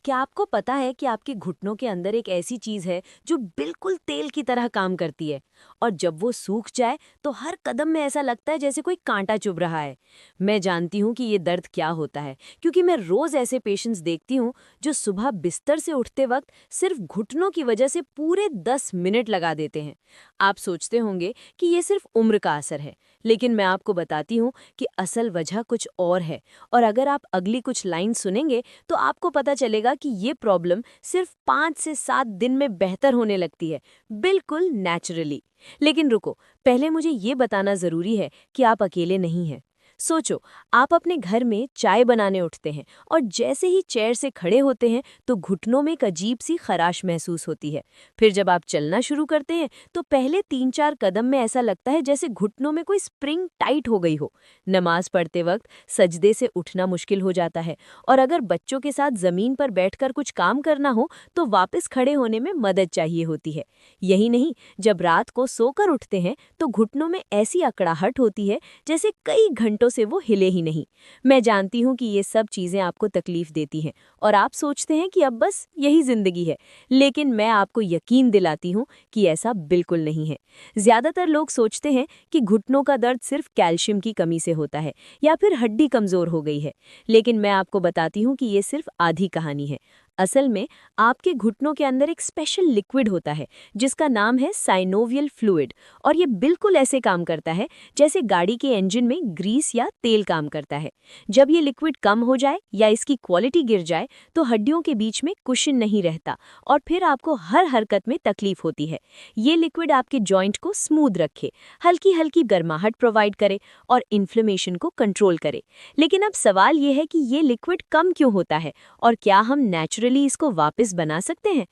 क्या आपको पता है कि आपके घुटनों के अंदर एक ऐसी चीज है जो बिल्कुल तेल की तरह काम करती है और जब वो सूख जाए तो हर कदम में ऐसा लगता है जैसे कोई कांटा चुभ रहा है। मैं जानती हूँ कि ये दर्द क्या होता है क्योंकि मैं रोज ऐसे पेशेंट्स देखती हूँ जो सुबह बिस्तर से उठते वक्त सिर्फ घुटनों की वजह से पूरे 10 मिनट लगा देते हैं। आप सोचते होंगे कि ये सिर्फ उम्र का असर है, लेकिन मैं आपको बताती हूँ कि असल वजह कुछ और है। और अगर आप अगली कुछ लाइन सुनेंगे तो आपको पता चलेगा कि ये प्रॉब्लम सिर्फ 5 से 7 दिन में बेहतर होने लगती है, बिल्कुल नेचुरली। लेकिन रुको, पहले मुझे ये बताना जरूरी है कि आप अकेले नहीं हैं। सोचो, आप अपने घर में चाय बनाने उठते हैं और जैसे ही चेयर से खड़े होते हैं तो घुटनों में एक अजीब सी खराश महसूस होती है। फिर जब आप चलना शुरू करते हैं तो पहले 3-4 कदम में ऐसा लगता है जैसे घुटनों में कोई स्प्रिंग टाइट हो गई हो। नमाज पढ़ते वक्त सजदे से उठना मुश्किल हो जाता है, और अगर बच्चों के साथ जमीन पर बैठकर कुछ काम करना हो तो वापस खड़े होने में मदद चाहिए होती है। यही नहीं, जब रात को सोकर उठते हैं तो घुटनों में ऐसी अकड़ाहट होती है जैसे कई घंटों से वो हिले ही नहीं। मैं जानती हूँ कि ये सब चीजें आपको तकलीफ देती हैं और आप सोचते हैं कि अब बस यही जिंदगी है, लेकिन मैं आपको यकीन दिलाती हूँ कि ऐसा बिल्कुल नहीं है। ज्यादातर लोग सोचते हैं कि घुटनों का दर्द सिर्फ कैल्शियम की कमी से होता है या फिर हड्डी कमजोर हो गई है, लेकिन मैं आपको बताती हूँ कि ये सिर्फ आधी कहानी है। असल में आपके घुटनों के अंदर एक स्पेशल लिक्विड होता है जिसका नाम है साइनोवियल फ्लूइड, और ये बिल्कुल ऐसे काम करता है जैसे गाड़ी के इंजन में ग्रीस या तेल काम करता है। जब ये लिक्विड कम हो जाए या इसकी क्वालिटी गिर जाए तो हड्डियों के बीच में कुशन नहीं रहता और फिर आपको हर हरकत में तकलीफ होती है। ये लिक्विड आपके जॉइंट को स्मूथ रखे, हल्की हल्की गर्माहट प्रोवाइड करे और इन्फ्लेमेशन को कंट्रोल करे। लेकिन अब सवाल ये है कि ये लिक्विड कम क्यों होता है और क्या हम नेचुरली इसको वापस बना सकते हैं?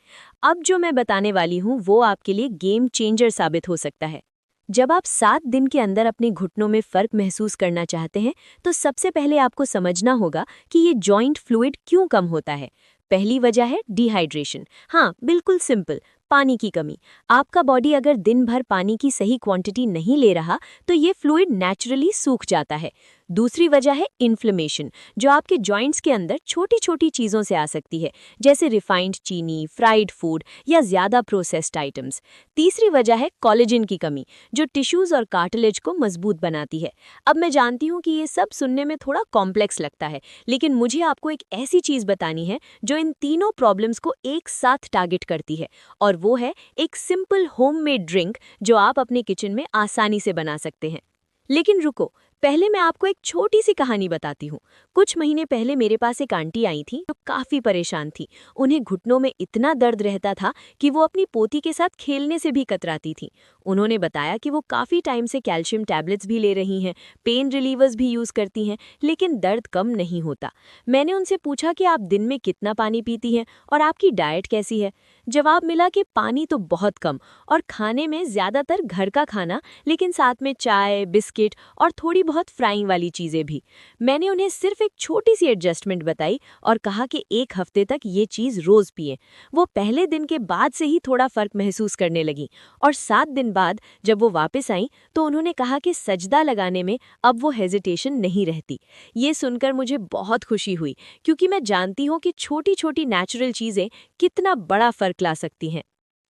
अब जो मैं बताने वाली हूँ वो आपके लिए गेम चेंजर साबित हो सकता है। जब आप 7 दिन के अंदर अपने घुटनों में फर्क महसूस करना चाहते हैं तो सबसे पहले आपको समझना होगा कि ये जॉइंट फ्लूइड क्यों कम होता है। पहली वजह है डिहाइड्रेशन। हाँ, बिल्कुल सिंपल, पानी की कमी। आपका बॉडी अगर दिन भर पानी की सही क्वांटिटी नहीं ले रहा तो ये फ्लूइड नेचुरली सूख जाता है। दूसरी वजह है इन्फ्लेमेशन, जो आपके जॉइंट्स के अंदर छोटी छोटी चीज़ों से आ सकती है, जैसे रिफाइंड चीनी, फ्राइड फूड या ज़्यादा प्रोसेस्ड आइटम्स। तीसरी वजह है कोलेजन की कमी, जो टिश्यूज़ और कार्टिलेज को मजबूत बनाती है। अब मैं जानती हूँ कि ये सब सुनने में थोड़ा कॉम्प्लेक्स लगता है, लेकिन मुझे आपको एक ऐसी चीज़ बतानी है जो इन तीनों प्रॉब्लम्स को एक साथ टारगेट करती है, और वो है एक सिंपल होममेड ड्रिंक जो आप अपने किचन में आसानी से बना सकते हैं। लेकिन रुको, पहले मैं आपको एक छोटी सी कहानी बताती हूँ। कुछ महीने पहले मेरे पास एक आंटी आई थी जो काफ़ी परेशान थी। उन्हें घुटनों में इतना दर्द रहता था कि वो अपनी पोती के साथ खेलने से भी कतराती थी। उन्होंने बताया कि वो काफ़ी टाइम से कैल्शियम टैबलेट्स भी ले रही हैं, पेन रिलीवर्स भी यूज़ करती हैं, लेकिन दर्द कम नहीं होता। मैंने उनसे पूछा कि आप दिन में कितना पानी पीती हैं और आपकी डाइट कैसी है। जवाब मिला कि पानी तो बहुत कम, और खाने में ज़्यादातर घर का खाना, लेकिन साथ में चाय, बिस्किट और थोड़ी बहुत फ्राइंग वाली चीज़ें भी। मैंने उन्हें सिर्फ एक छोटी सी एडजस्टमेंट बताई और कहा कि 1 हफ्ते तक ये चीज़ रोज़ पिए। वो पहले दिन के बाद से ही थोड़ा फ़र्क महसूस करने लगी, और 7 दिन बाद जब वो वापस आई तो उन्होंने कहा कि सजदा लगाने में अब वो हेजिटेशन नहीं रहती। ये सुनकर मुझे बहुत खुशी हुई, क्योंकि मैं जानती हूँ कि छोटी छोटी नेचुरल चीज़ें कितना बड़ा फ़र्क ला सकती हैं।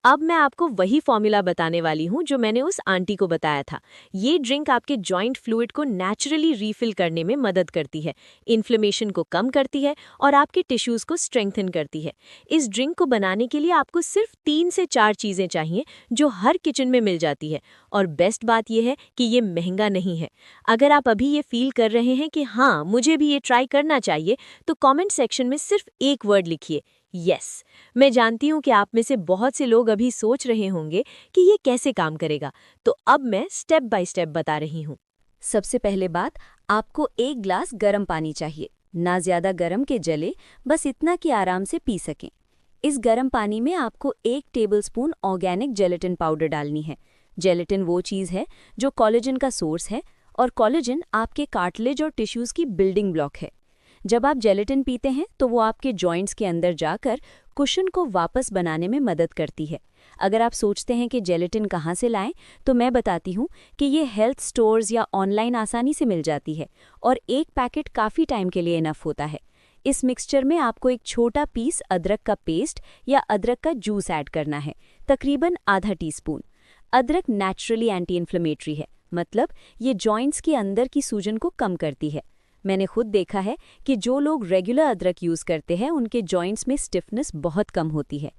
अब मैं आपको वही फॉर्मूला बताने वाली हूँ जो मैंने उस आंटी को बताया था। ये ड्रिंक आपके जॉइंट फ्लूइड को नेचुरली रीफिल करने में मदद करती है, इन्फ्लेमेशन को कम करती है और आपके टिश्यूज़ को स्ट्रेंथन करती है। इस ड्रिंक को बनाने के लिए आपको सिर्फ 3 से 4 चीज़ें चाहिए जो हर किचन में मिल जाती है, और बेस्ट बात यह है कि ये महंगा नहीं है। अगर आप अभी ये फील कर रहे हैं कि हाँ, मुझे भी ये ट्राई करना चाहिए, तो कमेंट सेक्शन में सिर्फ एक वर्ड लिखिए, यस। मैं जानती हूँ कि आप में से बहुत से लोग अभी सोच रहे होंगे कि ये कैसे काम करेगा, तो अब मैं स्टेप बाय स्टेप बता रही हूँ। सबसे पहले बात, आपको 1 ग्लास गर्म पानी चाहिए, ना ज़्यादा गर्म के जले, बस इतना कि आराम से पी सकें। इस गर्म पानी में आपको 1 टेबलस्पून ऑर्गेनिक जेलेटिन पाउडर डालनी है। जेलेटिन वो चीज़ है जो कोलेजन का सोर्स है, और कोलेजन आपके कार्टिलेज और टिश्यूज़ की बिल्डिंग ब्लॉक है। जब आप जेलेटिन पीते हैं तो वो आपके जॉइंट्स के अंदर जाकर कुशन को वापस बनाने में मदद करती है। अगर आप सोचते हैं कि जेलेटिन कहाँ से लाएं, तो मैं बताती हूँ कि ये हेल्थ स्टोर्स या ऑनलाइन आसानी से मिल जाती है, और 1 पैकेट काफ़ी टाइम के लिए इनफ होता है। इस मिक्सचर में आपको एक छोटा पीस अदरक का पेस्ट या अदरक का जूस ऐड करना है, तकरीबन आधा टीस्पून। अदरक नेचुरली एंटी इन्फ्लेमेटरी है, मतलब ये जॉइंट्स के अंदर की सूजन को कम करती है। मैंने खुद देखा है कि जो लोग रेगुलर अदरक यूज़ करते हैं उनके जॉइंट्स में स्टिफनेस बहुत कम होती है।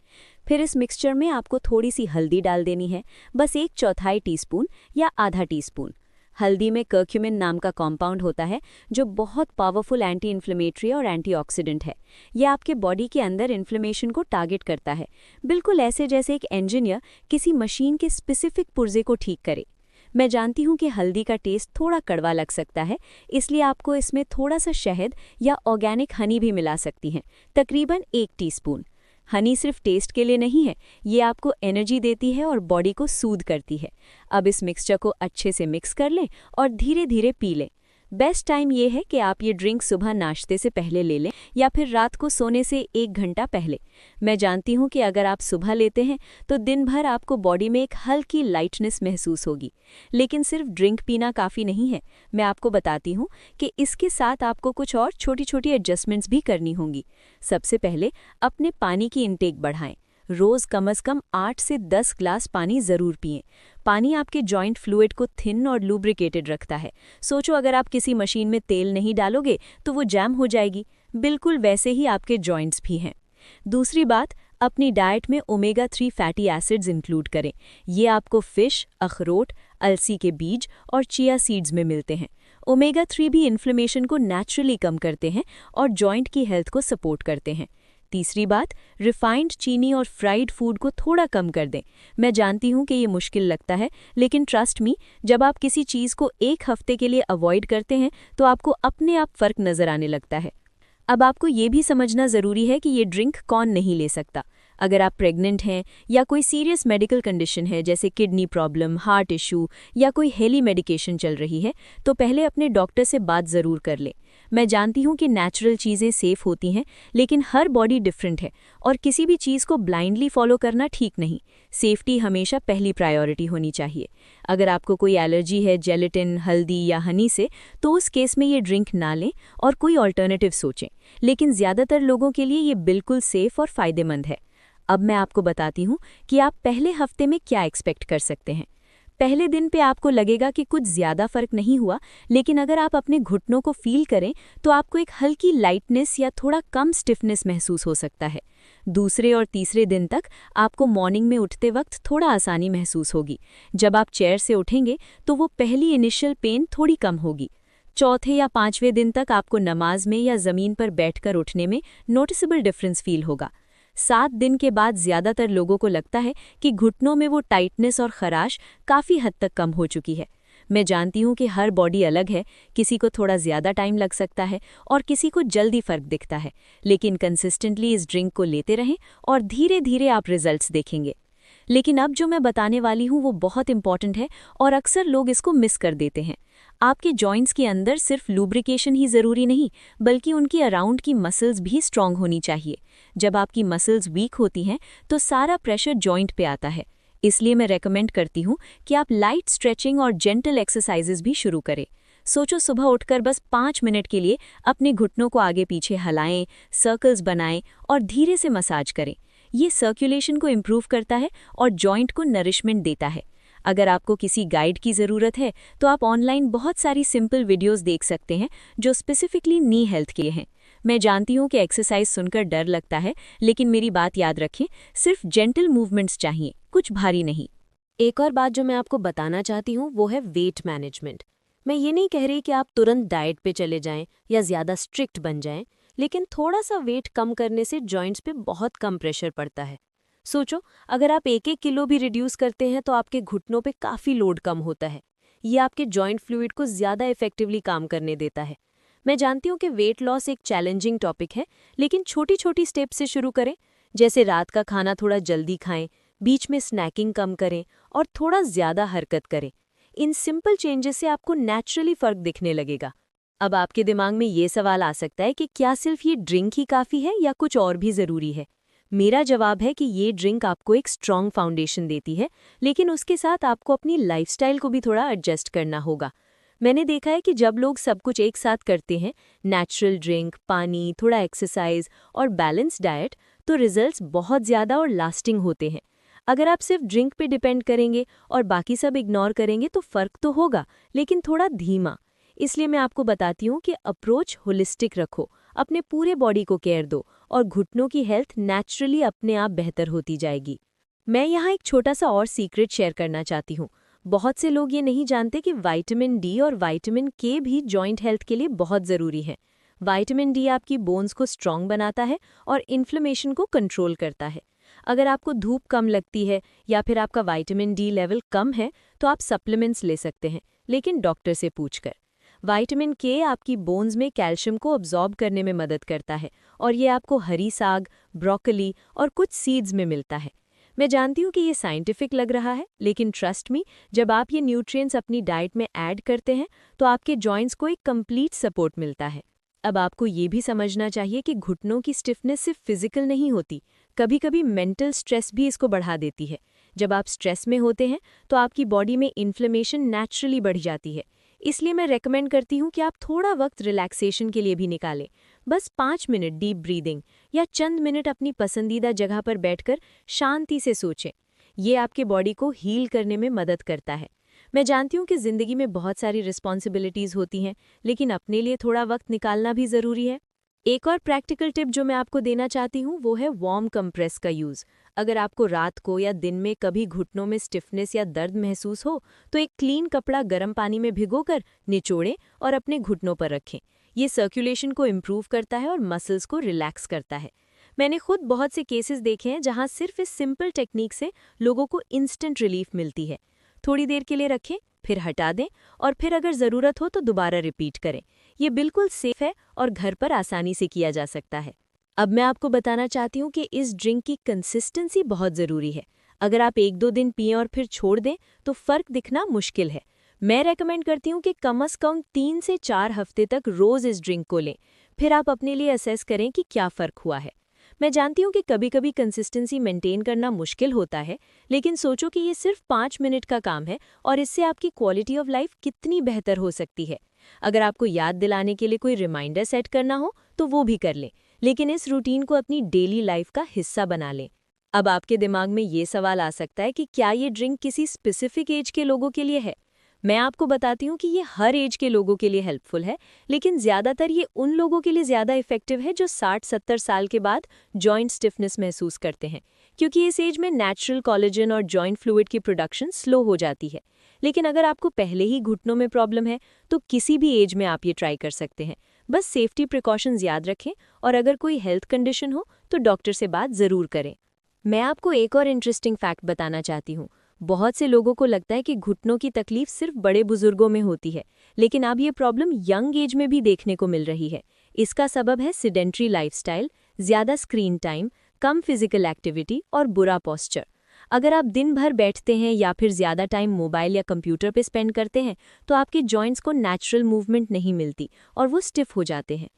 फिर इस मिक्सचर में आपको थोड़ी सी हल्दी डाल देनी है, बस 1/4 टीस्पून या आधा टीस्पून। हल्दी में कर्क्यूमिन नाम का कॉम्पाउंड होता है जो बहुत पावरफुल एंटी इन्फ्लेमेटरी और एंटीऑक्सीडेंट है। यह आपके बॉडी के अंदर इन्फ्लेमेशन को टारगेट करता है, बिल्कुल ऐसे जैसे एक इंजीनियर किसी मशीन के स्पेसिफिक पुर्जे को ठीक करे। मैं जानती हूँ कि हल्दी का टेस्ट थोड़ा कड़वा लग सकता है, इसलिए आपको इसमें थोड़ा सा शहद या ऑर्गेनिक हनी भी मिला सकती हैं, तकरीबन 1 टीस्पून। हनी सिर्फ टेस्ट के लिए नहीं है, ये आपको एनर्जी देती है और बॉडी को सूद करती है। अब इस मिक्सचर को अच्छे से मिक्स कर लें और धीरे धीरे पी लें। बेस्ट टाइम ये है कि आप ये ड्रिंक सुबह नाश्ते से पहले ले लें या फिर रात को सोने से 1 घंटा पहले। मैं जानती हूँ कि अगर आप सुबह लेते हैं तो दिन भर आपको बॉडी में एक हल्की लाइटनेस महसूस होगी, लेकिन सिर्फ ड्रिंक पीना काफ़ी नहीं है। मैं आपको बताती हूँ कि इसके साथ आपको कुछ और छोटी छोटी एडजस्टमेंट्स भी करनी होंगी। सबसे पहले अपने पानी की इंटेक बढ़ाएं। रोज़ कम से कम 8 से 10 ग्लास पानी ज़रूर पिएं। पानी आपके जॉइंट फ्लूइड को थिन और लुब्रिकेटेड रखता है। सोचो अगर आप किसी मशीन में तेल नहीं डालोगे तो वो जैम हो जाएगी, बिल्कुल वैसे ही आपके जॉइंट्स भी हैं। दूसरी बात, अपनी डाइट में ओमेगा 3 फैटी एसिड्स इंक्लूड करें। ये आपको फिश, अखरोट, अलसी के बीज और चिया सीड्स में मिलते हैं। ओमेगा 3 भी इन्फ्लेमेशन को नेचुरली कम करते हैं और जॉइंट की हेल्थ को सपोर्ट करते हैं। तीसरी बात, रिफाइंड चीनी और फ्राइड फूड को थोड़ा कम कर दें। मैं जानती हूँ कि ये मुश्किल लगता है, लेकिन ट्रस्ट मी, जब आप किसी चीज़ को 1 हफ्ते के लिए अवॉइड करते हैं तो आपको अपने आप फ़र्क नज़र आने लगता है। अब आपको ये भी समझना ज़रूरी है कि ये ड्रिंक कौन नहीं ले सकता। अगर आप प्रेग्नेंट हैं या कोई सीरियस मेडिकल कंडीशन है जैसे किडनी प्रॉब्लम, हार्ट इशू या कोई हेली मेडिकेशन चल रही है, तो पहले अपने डॉक्टर से बात ज़रूर कर लें। मैं जानती हूँ कि नेचुरल चीज़ें सेफ़ होती हैं, लेकिन हर बॉडी डिफरेंट है और किसी भी चीज़ को ब्लाइंडली फॉलो करना ठीक नहीं। सेफ्टी हमेशा पहली प्रायोरिटी होनी चाहिए। अगर आपको कोई एलर्जी है जेलेटिन, हल्दी या हनी से, तो उस केस में ये ड्रिंक ना लें और कोई ऑल्टरनेटिव सोचें, लेकिन ज़्यादातर लोगों के लिए ये बिल्कुल सेफ़ और फ़ायदेमंद है। अब मैं आपको बताती हूँ कि आप पहले हफ्ते में क्या एक्सपेक्ट कर सकते हैं। पहले दिन पे आपको लगेगा कि कुछ ज़्यादा फर्क नहीं हुआ, लेकिन अगर आप अपने घुटनों को फील करें तो आपको एक हल्की लाइटनेस या थोड़ा कम स्टिफनेस महसूस हो सकता है। दूसरे और तीसरे दिन तक आपको मॉर्निंग में उठते वक्त थोड़ा आसानी महसूस होगी। जब आप चेयर से उठेंगे तो वो पहली इनिशियल पेन थोड़ी कम होगी। चौथे या 5वें दिन तक आपको नमाज में या ज़मीन पर बैठकर उठने में नोटिसेबल डिफरेंस फील होगा। 7 दिन के बाद ज़्यादातर लोगों को लगता है कि घुटनों में वो टाइटनेस और खराश काफ़ी हद तक कम हो चुकी है। मैं जानती हूँ कि हर बॉडी अलग है, किसी को थोड़ा ज़्यादा टाइम लग सकता है और किसी को जल्दी फ़र्क दिखता है, लेकिन कंसिस्टेंटली इस ड्रिंक को लेते रहें और धीरे धीरे आप रिजल्ट्स देखेंगे। लेकिन अब जो मैं बताने वाली हूँ वो बहुत इंपॉर्टेंट है और अक्सर लोग इसको मिस कर देते हैं। आपके जॉइंट्स के अंदर सिर्फ लुब्रिकेशन ही ज़रूरी नहीं, बल्कि उनकी अराउंड की मसल्स भी स्ट्रांग होनी चाहिए। जब आपकी मसल्स वीक होती हैं तो सारा प्रेशर जॉइंट पे आता है। इसलिए मैं रेकमेंड करती हूँ कि आप लाइट स्ट्रेचिंग और जेंटल एक्सरसाइजेज भी शुरू करें। सोचो सुबह उठकर बस 5 मिनट के लिए अपने घुटनों को आगे पीछे हिलाएं, सर्कल्स बनाएं और धीरे से मसाज करें। ये सर्कुलेशन को इम्प्रूव करता है और जॉइंट को नरिशमेंट देता है। अगर आपको किसी गाइड की ज़रूरत है तो आप ऑनलाइन बहुत सारी सिंपल वीडियोस देख सकते हैं जो स्पेसिफिकली नी हेल्थ के हैं। मैं जानती हूँ कि एक्सरसाइज सुनकर डर लगता है, लेकिन मेरी बात याद रखें, सिर्फ जेंटल मूवमेंट्स चाहिए, कुछ भारी नहीं। एक और बात जो मैं आपको बताना चाहती हूँ वो है वेट मैनेजमेंट। मैं ये नहीं कह रही कि आप तुरंत डाइट पे चले जाएं या ज़्यादा स्ट्रिक्ट बन जाएं, लेकिन थोड़ा सा वेट कम करने से जॉइंट्स पे बहुत कम प्रेशर पड़ता है। सोचो अगर आप 1-1 किलो भी रिड्यूस करते हैं तो आपके घुटनों पे काफ़ी लोड कम होता है। ये आपके जॉइंट फ्लूइड को ज़्यादा इफेक्टिवली काम करने देता है। मैं जानती हूँ कि वेट लॉस एक चैलेंजिंग टॉपिक है, लेकिन छोटी छोटी स्टेप से शुरू करें, जैसे रात का खाना थोड़ा जल्दी खाएं, बीच में स्नैकिंग कम करें और थोड़ा ज़्यादा हरकत करें। इन सिंपल चेंजेस से आपको नेचुरली फ़र्क दिखने लगेगा। अब आपके दिमाग में ये सवाल आ सकता है कि क्या सिर्फ ये ड्रिंक ही काफ़ी है या कुछ और भी ज़रूरी है। मेरा जवाब है कि ये ड्रिंक आपको एक स्ट्रॉन्ग फाउंडेशन देती है, लेकिन उसके साथ आपको अपनी लाइफस्टाइल को भी थोड़ा एडजस्ट करना होगा। मैंने देखा है कि जब लोग सब कुछ एक साथ करते हैं, नेचुरल ड्रिंक, पानी, थोड़ा एक्सरसाइज और बैलेंस डाइट, तो रिजल्ट्स बहुत ज़्यादा और लास्टिंग होते हैं। अगर आप सिर्फ ड्रिंक पे डिपेंड करेंगे और बाकी सब इग्नोर करेंगे तो फ़र्क तो होगा, लेकिन थोड़ा धीमा। इसलिए मैं आपको बताती हूँ कि अप्रोच होलिस्टिक रखो, अपने पूरे बॉडी को केयर दो और घुटनों की हेल्थ नेचुरली अपने आप बेहतर होती जाएगी। मैं यहाँ एक छोटा सा और सीक्रेट शेयर करना चाहती हूँ। बहुत से लोग ये नहीं जानते कि विटामिन डी और विटामिन के भी जॉइंट हेल्थ के लिए बहुत ज़रूरी हैं। विटामिन डी आपकी बोन्स को स्ट्रॉन्ग बनाता है और इन्फ्लेमेशन को कंट्रोल करता है। अगर आपको धूप कम लगती है या फिर आपका विटामिन डी लेवल कम है तो आप सप्लीमेंट्स ले सकते हैं, लेकिन डॉक्टर से पूछकर। विटामिन के आपकी बोन्स में कैल्शियम को अब्जॉर्ब करने में मदद करता है और ये आपको हरी साग, ब्रोकली और कुछ सीड्स में मिलता है। मैं जानती हूँ कि ये साइंटिफिक लग रहा है, लेकिन ट्रस्ट मी, जब आप ये न्यूट्रिएंट्स अपनी डाइट में ऐड करते हैं तो आपके जॉइंट्स को एक कंप्लीट सपोर्ट मिलता है। अब आपको ये भी समझना चाहिए कि घुटनों की स्टिफनेस सिर्फ फिजिकल नहीं होती, कभी कभी मेंटल स्ट्रेस भी इसको बढ़ा देती है। जब आप स्ट्रेस में होते हैं तो आपकी बॉडी में इन्फ्लेमेशन नेचुरली बढ़ जाती है। इसलिए मैं रेकमेंड करती हूँ कि आप थोड़ा वक्त रिलैक्सेशन के लिए भी निकालें। बस 5 मिनट डीप ब्रीदिंग या चंद मिनट अपनी पसंदीदा जगह पर बैठकर शांति से सोचें। ये आपके बॉडी को हील करने में मदद करता है। मैं जानती हूँ कि ज़िंदगी में बहुत सारी रिस्पॉन्सिबिलिटीज़ होती हैं, लेकिन अपने लिए थोड़ा वक्त निकालना भी ज़रूरी है। एक और प्रैक्टिकल टिप जो मैं आपको देना चाहती हूँ वो है वार्म कंप्रेस का यूज़। अगर आपको रात को या दिन में कभी घुटनों में स्टिफनेस या दर्द महसूस हो तो एक क्लीन कपड़ा गर्म पानी में भिगोकर निचोड़ें और अपने घुटनों पर रखें। ये सर्कुलेशन को इम्प्रूव करता है और मसल्स को रिलैक्स करता है। मैंने खुद बहुत से केसेस देखे हैं जहाँ सिर्फ इस सिंपल टेक्निक से लोगों को इंस्टेंट रिलीफ मिलती है। थोड़ी देर के लिए रखें, फिर हटा दें और फिर अगर ज़रूरत हो तो दोबारा रिपीट करें। ये बिल्कुल सेफ है और घर पर आसानी से किया जा सकता है। अब मैं आपको बताना चाहती हूँ कि इस ड्रिंक की कंसिस्टेंसी बहुत ज़रूरी है। अगर आप 1-2 दिन पिएं और फिर छोड़ दें तो फ़र्क दिखना मुश्किल है। मैं रेकमेंड करती हूँ कि कम से कम 3 से 4 हफ्ते तक रोज़ इस ड्रिंक को लें, फिर आप अपने लिए असेस करें कि क्या फ़र्क हुआ है। मैं जानती हूँ कि कभी-कभी कंसिस्टेंसी मेंटेन करना मुश्किल होता है, लेकिन सोचो कि ये सिर्फ 5 मिनट का काम है और इससे आपकी क्वालिटी ऑफ लाइफ कितनी बेहतर हो सकती है। अगर आपको याद दिलाने के लिए कोई रिमाइंडर सेट करना हो तो वो भी कर लें, लेकिन इस रूटीन को अपनी डेली लाइफ का हिस्सा बना लें। अब आपके दिमाग में ये सवाल आ सकता है कि क्या ये ड्रिंक किसी स्पेसिफिक एज के लोगों के लिए है? मैं आपको बताती हूँ कि ये हर एज के लोगों के लिए हेल्पफुल है, लेकिन ज़्यादातर ये उन लोगों के लिए ज़्यादा इफेक्टिव है जो 60-70 साल के बाद जॉइंट स्टिफनेस महसूस करते हैं, क्योंकि इस एज में नेचुरल कोलेजन और जॉइंट फ्लूइड की प्रोडक्शन स्लो हो जाती है। लेकिन अगर आपको पहले ही घुटनों में प्रॉब्लम है तो किसी भी एज में आप ये ट्राई कर सकते हैं। बस सेफ्टी प्रिकॉशंस याद रखें और अगर कोई हेल्थ कंडीशन हो तो डॉक्टर से बात ज़रूर करें। मैं आपको एक और इंटरेस्टिंग फैक्ट बताना चाहती हूँ। बहुत से लोगों को लगता है कि घुटनों की तकलीफ सिर्फ बड़े बुजुर्गों में होती है, लेकिन अब ये प्रॉब्लम यंग एज में भी देखने को मिल रही है। इसका सबब है सिडेंट्री लाइफस्टाइल, ज़्यादा स्क्रीन टाइम, कम फिजिकल एक्टिविटी और बुरा पोस्चर। अगर आप दिन भर बैठते हैं या फिर ज़्यादा टाइम मोबाइल या कंप्यूटर पे स्पेंड करते हैं तो आपके जॉइंट्स को नेचुरल मूवमेंट नहीं मिलती और वो स्टिफ हो जाते हैं।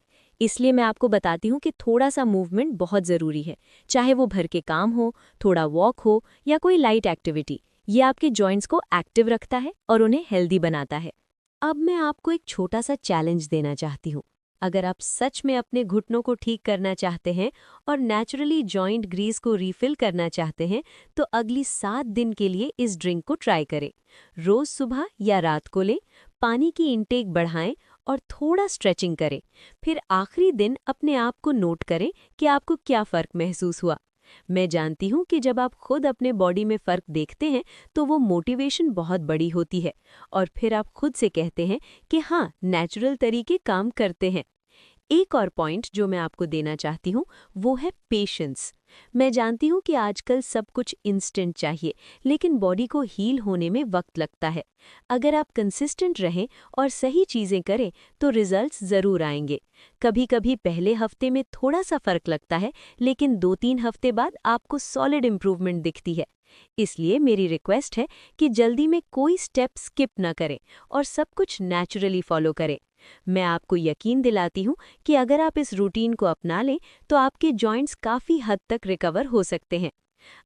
इसलिए मैं आपको बताती हूँ कि थोड़ा सा मूवमेंट बहुत ज़रूरी है, चाहे वो घर के काम हो, थोड़ा वॉक हो या कोई लाइट एक्टिविटी। ये आपके जॉइंट्स को एक्टिव रखता है और उन्हें हेल्दी बनाता है। अब मैं आपको एक छोटा सा चैलेंज देना चाहती हूँ। अगर आप सच में अपने घुटनों को ठीक करना चाहते हैं और नेचुरली जॉइंट ग्रीस को रीफिल करना चाहते हैं तो अगली 7 दिन के लिए इस ड्रिंक को ट्राई करें। रोज़ सुबह या रात को लें, पानी की इंटेक बढ़ाएं और थोड़ा स्ट्रेचिंग करें। फिर आखिरी दिन अपने आप को नोट करें कि आपको क्या फ़र्क महसूस हुआ। मैं जानती हूँ कि जब आप खुद अपने बॉडी में फ़र्क देखते हैं तो वो मोटिवेशन बहुत बड़ी होती है और फिर आप खुद से कहते हैं कि हाँ, नेचुरल तरीके काम करते हैं। एक और पॉइंट जो मैं आपको देना चाहती हूँ वो है पेशेंस। मैं जानती हूँ कि आजकल सब कुछ इंस्टेंट चाहिए, लेकिन बॉडी को हील होने में वक्त लगता है। अगर आप कंसिस्टेंट रहें और सही चीज़ें करें तो रिजल्ट्स ज़रूर आएंगे। कभी कभी पहले हफ्ते में थोड़ा सा फर्क लगता है, लेकिन 2-3 हफ्ते बाद आपको सॉलिड इम्प्रूवमेंट दिखती है। इसलिए मेरी रिक्वेस्ट है कि जल्दी में कोई स्टेप स्किप ना करें और सब कुछ नेचुरली फॉलो करें। मैं आपको यकीन दिलाती हूँ कि अगर आप इस रूटीन को अपना लें तो आपके जॉइंट्स काफ़ी हद तक रिकवर हो सकते हैं।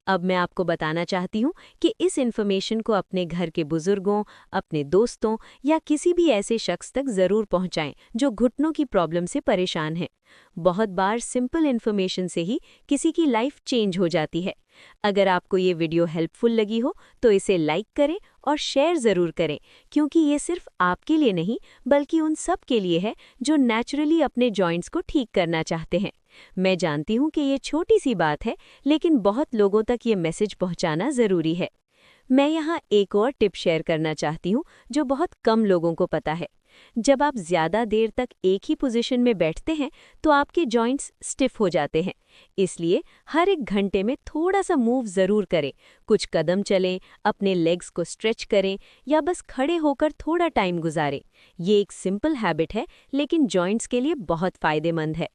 अब मैं आपको बताना चाहती हूँ कि इस इन्फॉर्मेशन को अपने घर के बुजुर्गों, अपने दोस्तों या किसी भी ऐसे शख्स तक ज़रूर पहुँचाएं जो घुटनों की प्रॉब्लम से परेशान है। बहुत बार सिंपल इन्फॉर्मेशन से ही किसी की लाइफ चेंज हो जाती है। अगर आपको ये वीडियो हेल्पफुल लगी हो तो इसे लाइक करें और शेयर ज़रूर करें, क्योंकि ये सिर्फ आपके लिए नहीं बल्कि उन सब के लिए है जो नेचुरली अपने जॉइंट्स को ठीक करना चाहते हैं। मैं जानती हूँ कि ये छोटी सी बात है, लेकिन बहुत लोगों तक ये मैसेज पहुँचाना ज़रूरी है। मैं यहाँ एक और टिप शेयर करना चाहती हूँ जो बहुत कम लोगों को पता है। जब आप ज़्यादा देर तक एक ही पोजीशन में बैठते हैं तो आपके जॉइंट्स स्टिफ हो जाते हैं। इसलिए हर एक घंटे में थोड़ा सा मूव ज़रूर करें। कुछ कदम चलें, अपने लेग्स को स्ट्रेच करें या बस खड़े होकर थोड़ा टाइम गुजारें। ये एक सिंपल हैबिट है, लेकिन जॉइंट्स के लिए बहुत फ़ायदेमंद है।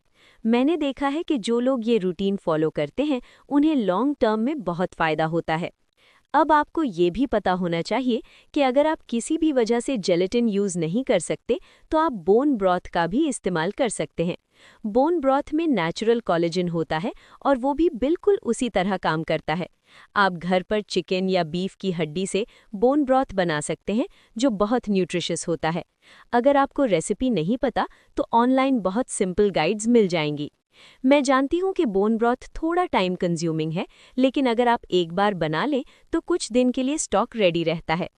मैंने देखा है कि जो लोग ये रूटीन फॉलो करते हैं उन्हें लॉन्ग टर्म में बहुत फ़ायदा होता है। अब आपको ये भी पता होना चाहिए कि अगर आप किसी भी वजह से जेलेटिन यूज़ नहीं कर सकते तो आप बोन ब्रॉथ का भी इस्तेमाल कर सकते हैं। बोन ब्रॉथ में नेचुरल कोलेजन होता है और वो भी बिल्कुल उसी तरह काम करता है। आप घर पर चिकन या बीफ की हड्डी से बोन ब्रॉथ बना सकते हैं जो बहुत न्यूट्रिशियस होता है। अगर आपको रेसिपी नहीं पता तो ऑनलाइन बहुत सिंपल गाइड्स मिल जाएंगी। मैं जानती हूँ कि बोन ब्रॉथ थोड़ा टाइम कंज्यूमिंग है, लेकिन अगर आप एक बार बना लें तो कुछ दिन के लिए स्टॉक रेडी रहता है।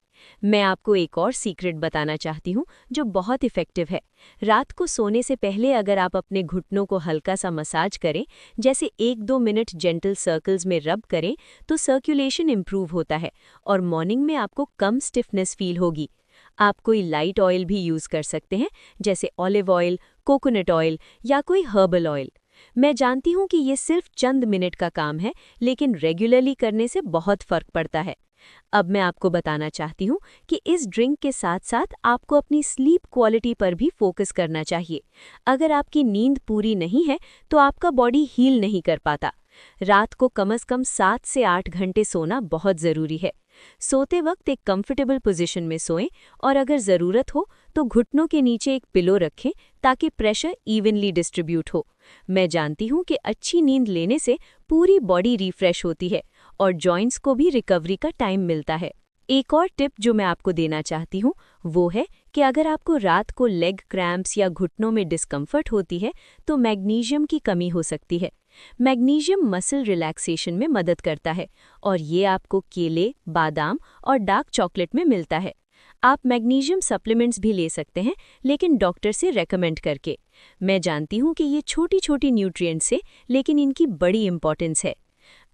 मैं आपको एक और सीक्रेट बताना चाहती हूँ जो बहुत इफ़ेक्टिव है। रात को सोने से पहले अगर आप अपने घुटनों को हल्का सा मसाज करें, जैसे 1-2 मिनट जेंटल सर्कल्स में रब करें, तो सर्कुलेशन इम्प्रूव होता है और मॉर्निंग में आपको कम स्टिफनेस फील होगी। आप कोई लाइट ऑयल भी यूज़ कर सकते हैं, जैसे ऑलिव ऑयल, कोकोनट ऑयल या कोई हर्बल ऑयल। मैं जानती हूँ कि ये सिर्फ चंद मिनट का काम है, लेकिन रेगुलरली करने से बहुत फ़र्क पड़ता है। अब मैं आपको बताना चाहती हूँ कि इस ड्रिंक के साथ साथ आपको अपनी स्लीप क्वालिटी पर भी फोकस करना चाहिए। अगर आपकी नींद पूरी नहीं है तो आपका बॉडी हील नहीं कर पाता। रात को कम से कम 7 से 8 घंटे सोना बहुत ज़रूरी है। सोते वक्त एक कंफर्टेबल पोजीशन में सोएं और अगर ज़रूरत हो तो घुटनों के नीचे एक पिलो रखें ताकि प्रेशर इवनली डिस्ट्रीब्यूट हो। मैं जानती हूँ कि अच्छी नींद लेने से पूरी बॉडी रिफ्रेश होती है और जॉइंट्स को भी रिकवरी का टाइम मिलता है। एक और टिप जो मैं आपको देना चाहती हूँ वो है कि अगर आपको रात को लेग क्रैम्प्स या घुटनों में डिस्कम्फर्ट होती है तो मैग्नीशियम की कमी हो सकती है। मैग्नीशियम मसल रिलैक्सेशन में मदद करता है और ये आपको केले, बादाम और डार्क चॉकलेट में मिलता है। आप मैग्नीशियम सप्लीमेंट्स भी ले सकते हैं, लेकिन डॉक्टर से रेकमेंड करके। मैं जानती हूँ कि ये छोटी छोटी न्यूट्रिएंट्स है, लेकिन इनकी बड़ी इंपॉर्टेंस है।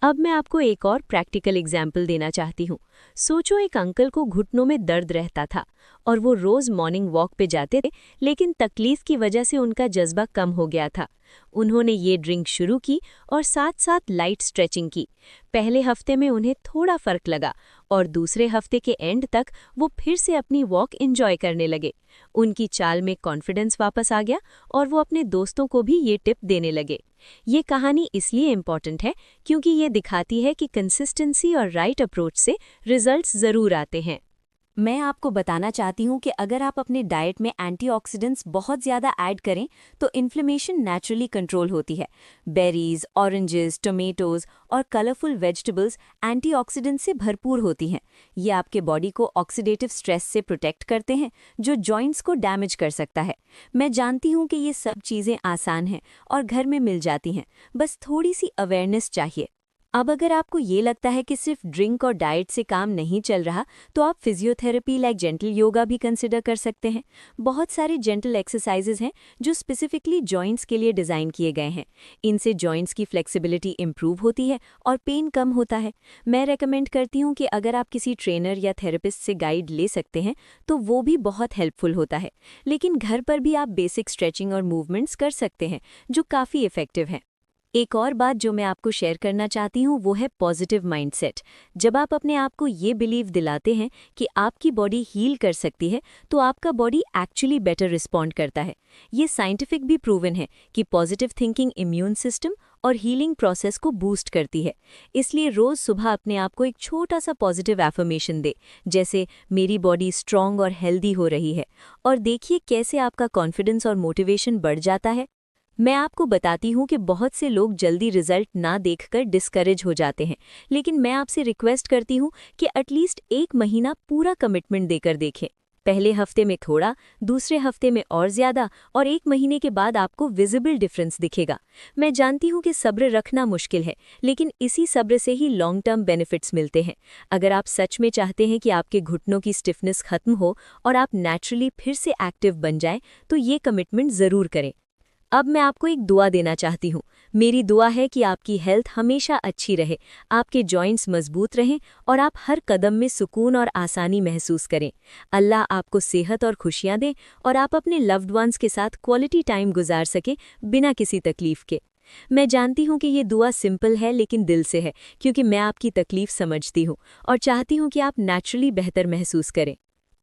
अब मैं आपको एक और प्रैक्टिकल एग्जाम्पल देना चाहती हूँ। सोचो एक अंकल को घुटनों में दर्द रहता था और वो रोज़ मॉर्निंग वॉक पे जाते थे, लेकिन तकलीफ की वजह से उनका जज्बा कम हो गया था। उन्होंने ये ड्रिंक शुरू की और साथ साथ लाइट स्ट्रेचिंग की। पहले हफ्ते में उन्हें थोड़ा फर्क लगा और दूसरे हफ्ते के एंड तक वो फिर से अपनी वॉक एंजॉय करने लगे। उनकी चाल में कॉन्फिडेंस वापस आ गया और वो अपने दोस्तों को भी ये टिप देने लगे। ये कहानी इसलिए इम्पॉर्टेंट है क्योंकि ये दिखाती है कि कंसिस्टेंसी और राइट अप्रोच से रिजल्ट्स ज़रूर आते हैं। मैं आपको बताना चाहती हूँ कि अगर आप अपने डाइट में एंटीऑक्सीडेंट्स बहुत ज़्यादा ऐड करें तो इन्फ्लेमेशन नेचुरली कंट्रोल होती है। बेरीज, ऑरेंजेस, टोमेटोज और कलरफुल वेजिटेबल्स एंटीऑक्सीडेंट्स से भरपूर होती हैं। ये आपके बॉडी को ऑक्सीडेटिव स्ट्रेस से प्रोटेक्ट करते हैं जो जॉइंट्स को डैमेज कर सकता है। मैं जानती हूँ कि ये सब चीज़ें आसान हैं और घर में मिल जाती हैं, बस थोड़ी सी अवेयरनेस चाहिए। अब अगर आपको ये लगता है कि सिर्फ ड्रिंक और डाइट से काम नहीं चल रहा तो आप फिजियोथेरेपी लाइक जेंटल योगा भी कंसिडर कर सकते हैं। बहुत सारे जेंटल एक्सरसाइजेज हैं जो स्पेसिफिकली जॉइंट्स के लिए डिज़ाइन किए गए हैं। इनसे जॉइंट्स की फ्लेक्सिबिलिटी इंप्रूव होती है और पेन कम होता है। मैं रेकमेंड करती हूँ कि अगर आप किसी ट्रेनर या थेरेपिस्ट से गाइड ले सकते हैं तो वो भी बहुत हेल्पफुल होता है। लेकिन घर पर भी आप बेसिक स्ट्रेचिंग और मूवमेंट्स कर सकते हैं जो काफ़ी इफ़ेक्टिव हैं। एक और बात जो मैं आपको शेयर करना चाहती हूँ वो है पॉजिटिव माइंडसेट। जब आप अपने आप को ये बिलीव दिलाते हैं कि आपकी बॉडी हील कर सकती है तो आपका बॉडी एक्चुअली बेटर रिस्पॉन्ड करता है। ये साइंटिफिक भी प्रूवन है कि पॉजिटिव थिंकिंग इम्यून सिस्टम और हीलिंग प्रोसेस को बूस्ट करती है। इसलिए रोज़ सुबह अपने आप को एक छोटा सा पॉजिटिव एफर्मेशन दे, जैसे मेरी बॉडी स्ट्रॉन्ग और हेल्दी हो रही है, और देखिए कैसे आपका कॉन्फिडेंस और मोटिवेशन बढ़ जाता है। मैं आपको बताती हूँ कि बहुत से लोग जल्दी रिजल्ट ना देखकर डिस्करेज हो जाते हैं, लेकिन मैं आपसे रिक्वेस्ट करती हूँ कि एटलीस्ट 1 महीना पूरा कमिटमेंट देकर देखें। पहले हफ्ते में थोड़ा, दूसरे हफ्ते में और ज़्यादा, और 1 महीने के बाद आपको विजिबल डिफरेंस दिखेगा। मैं जानती हूँ कि सब्र रखना मुश्किल है, लेकिन इसी सब्र से ही लॉन्ग टर्म बेनिफिट्स मिलते हैं। अगर आप सच में चाहते हैं कि आपके घुटनों की स्टिफनेस खत्म हो और आप नेचुरली फिर से एक्टिव बन जाएं, तो ये कमिटमेंट ज़रूर करें। अब मैं आपको एक दुआ देना चाहती हूँ। मेरी दुआ है कि आपकी हेल्थ हमेशा अच्छी रहे, आपके जॉइंट्स मजबूत रहें और आप हर कदम में सुकून और आसानी महसूस करें। अल्लाह आपको सेहत और खुशियाँ दे और आप अपने लव्ड वंस के साथ क्वालिटी टाइम गुजार सकें बिना किसी तकलीफ के। मैं जानती हूँ कि ये दुआ सिंपल है, लेकिन दिल से है, क्योंकि मैं आपकी तकलीफ समझती हूँ और चाहती हूँ कि आप नेचुरली बेहतर महसूस करें।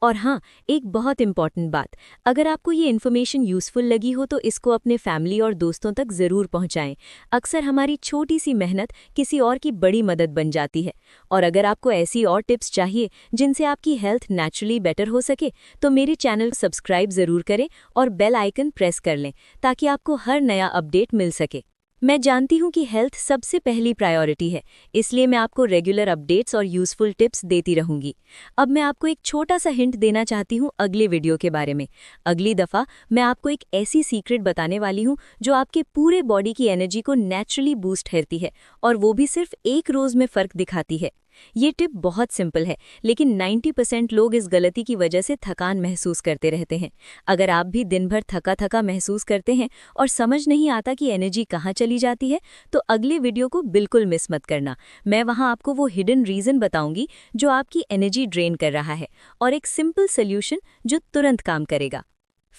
और हाँ, एक बहुत इम्पॉर्टेंट बात, अगर आपको ये इन्फॉर्मेशन यूज़फुल लगी हो तो इसको अपने फैमिली और दोस्तों तक ज़रूर पहुँचाएं। अक्सर हमारी छोटी सी मेहनत किसी और की बड़ी मदद बन जाती है। और अगर आपको ऐसी और टिप्स चाहिए जिनसे आपकी हेल्थ नेचुरली बेटर हो सके, तो मेरे चैनल सब्सक्राइब ज़रूर करें और बेल आइकन प्रेस कर लें, ताकि आपको हर नया अपडेट मिल सके। मैं जानती हूँ कि हेल्थ सबसे पहली प्रायोरिटी है, इसलिए मैं आपको रेगुलर अपडेट्स और यूज़फुल टिप्स देती रहूँगी। अब मैं आपको एक छोटा सा हिंट देना चाहती हूँ अगले वीडियो के बारे में। अगली दफ़ा मैं आपको एक ऐसी सीक्रेट बताने वाली हूँ जो आपके पूरे बॉडी की एनर्जी को नेचुरली बूस्ट करती है, और वो भी सिर्फ एक रोज़ में फ़र्क दिखाती है। ये टिप बहुत सिंपल है, लेकिन 90% लोग इस गलती की वजह से थकान महसूस करते रहते हैं। अगर आप भी दिन भर थका थका महसूस करते हैं और समझ नहीं आता कि एनर्जी कहाँ चली जाती है, तो अगले वीडियो को बिल्कुल मिस मत करना। मैं वहाँ आपको वो हिडन रीज़न बताऊंगी जो आपकी एनर्जी ड्रेन कर रहा है, और एक सिंपल सोल्यूशन जो तुरंत काम करेगा।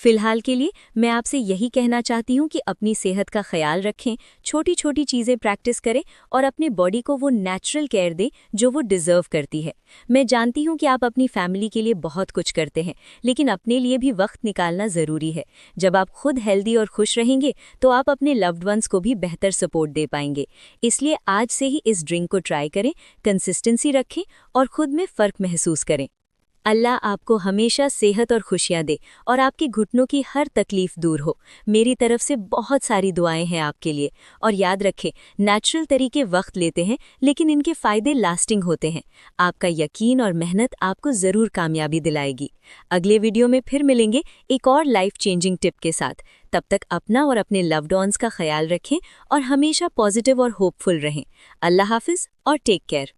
फिलहाल के लिए मैं आपसे यही कहना चाहती हूँ कि अपनी सेहत का ख्याल रखें, छोटी छोटी चीज़ें प्रैक्टिस करें और अपने बॉडी को वो नेचुरल केयर दें जो वो डिज़र्व करती है। मैं जानती हूँ कि आप अपनी फैमिली के लिए बहुत कुछ करते हैं, लेकिन अपने लिए भी वक्त निकालना ज़रूरी है। जब आप खुद हेल्दी और खुश रहेंगे, तो आप अपने लव्ड वंस को भी बेहतर सपोर्ट दे पाएंगे। इसलिए आज से ही इस ड्रिंक को ट्राई करें, कंसिस्टेंसी रखें और खुद में फ़र्क महसूस करें। अल्लाह आपको हमेशा सेहत और खुशियाँ दे और आपके घुटनों की हर तकलीफ दूर हो। मेरी तरफ से बहुत सारी दुआएं हैं आपके लिए। और याद रखें, नेचुरल तरीके वक्त लेते हैं, लेकिन इनके फ़ायदे लास्टिंग होते हैं। आपका यकीन और मेहनत आपको ज़रूर कामयाबी दिलाएगी। अगले वीडियो में फिर मिलेंगे एक और लाइफ चेंजिंग टिप के साथ। तब तक अपना और अपने लव्ड वंस का ख्याल रखें और हमेशा पॉजिटिव और होपफुल रहें। अल्लाह हाफिज़ और टेक केयर।